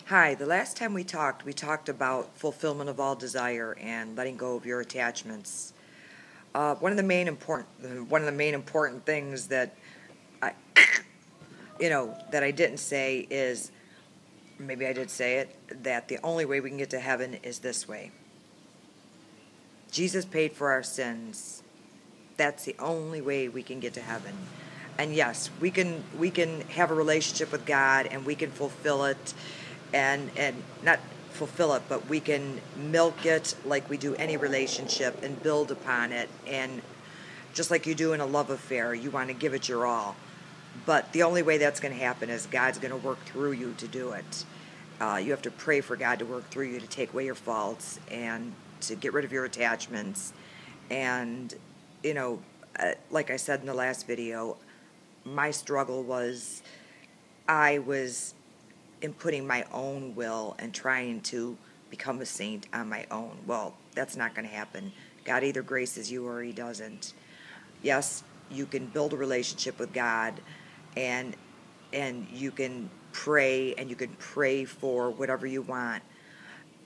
Hi, the last time we talked about fulfillment of all desire and letting go of your attachments. One of the main important things that I, that I didn't say is, maybe I did say it, that the only way we can get to heaven is this way. Jesus paid for our sins. That's the only way we can get to heaven. And yes, we can have a relationship with God and we can fulfill it and not fulfill it, but we can milk it like we do any relationship and build upon it. And just like you do in a love affair, you want to give it your all. But the only way that's going to happen is God's going to work through you to do it. You have to pray for God to work through you to take away your faults and to get rid of your attachments. And, like I said in the last video, my struggle was I was inputting my own will and trying to become a saint on my own. Well, that's not going to happen. God either graces you or he doesn't. Yes, you can build a relationship with God and you can pray and you can pray for whatever you want.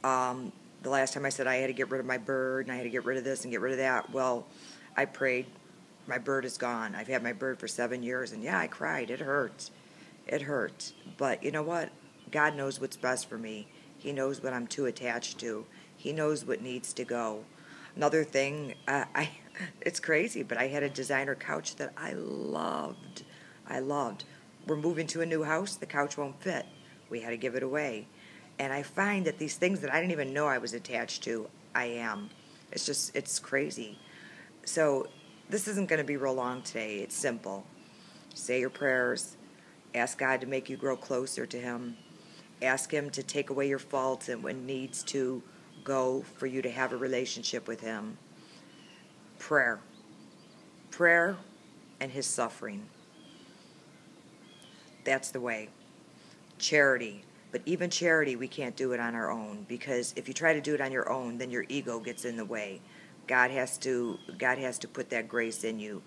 The last time I said I had to get rid of my bird and I had to get rid of this and get rid of that, well, I prayed. My bird is gone. I've had my bird for 7 years, and yeah, I cried. It hurt. It hurt. But you know what? God knows what's best for me. He knows what I'm too attached to. He knows what needs to go. Another thing, it's crazy, but I had a designer couch that I loved. I loved. We're moving to a new house. The couch won't fit. We had to give it away. And I find that these things that I didn't even know I was attached to, I am. It's crazy. So this isn't going to be real long today. It's simple. Say your prayers. Ask God to make you grow closer to him. Ask him to take away your faults and what needs to go for you to have a relationship with him. Prayer. Prayer and his suffering. That's the way. Charity. But even charity, we can't do it on our own, because if you try to do it on your own, then your ego gets in the way. God has to put that grace in you.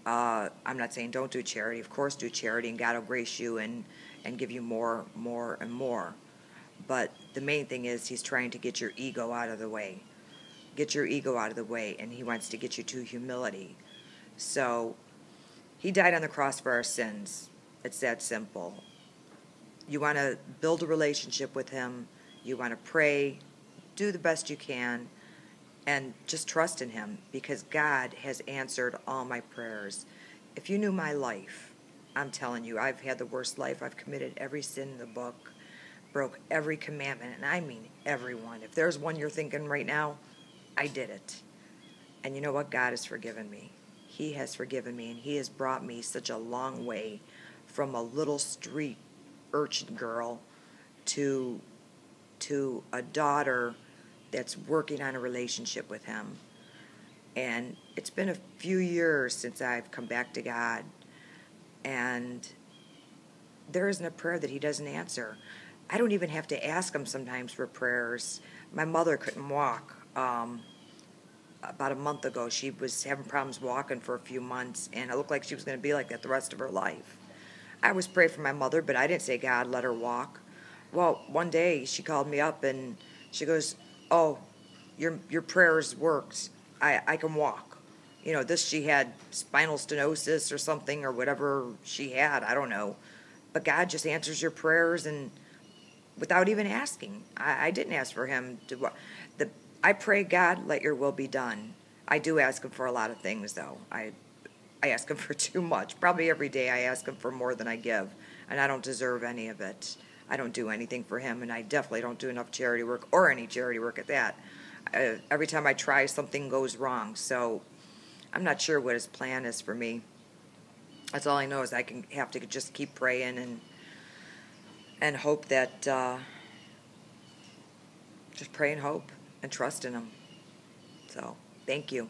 I'm not saying don't do charity. Of course, do charity, and God will grace you and give you more and more. But the main thing is he's trying to get your ego out of the way. Get your ego out of the way, and he wants to get you to humility. So he died on the cross for our sins. It's that simple. You want to build a relationship with him. You want to pray. Do the best you can. And just trust in him, because God has answered all my prayers. If you knew my life, I'm telling you, I've had the worst life. I've committed every sin in the book, broke every commandment, and I mean every one. If there's one you're thinking right now, I did it. And you know what? God has forgiven me. He has forgiven me, and he has brought me such a long way from a little street urchin girl to a daughter that's working on a relationship with him. And it's been a few years since I've come back to God, and there isn't a prayer that he doesn't answer. I don't even have to ask him sometimes for prayers. My mother couldn't walk. About a month ago, she was having problems walking for a few months, and it looked like she was going to be like that the rest of her life. I always pray for my mother, but I didn't say, God, let her walk. Well, one day she called me up and she goes, oh, your prayers worked. I can walk. She had spinal stenosis or something, or whatever she had. I don't know. But God just answers your prayers, and without even asking. I didn't ask for him to. I pray, God, let your will be done. I do ask him for a lot of things, though. I ask him for too much. Probably every day I ask him for more than I give, and I don't deserve any of it. I don't do anything for him, and I definitely don't do enough charity work, or any charity work at that. Every time I try, something goes wrong, so I'm not sure what his plan is for me. That's all I know, is I have to just keep praying and hope that, just pray and hope and trust in him. So, thank you.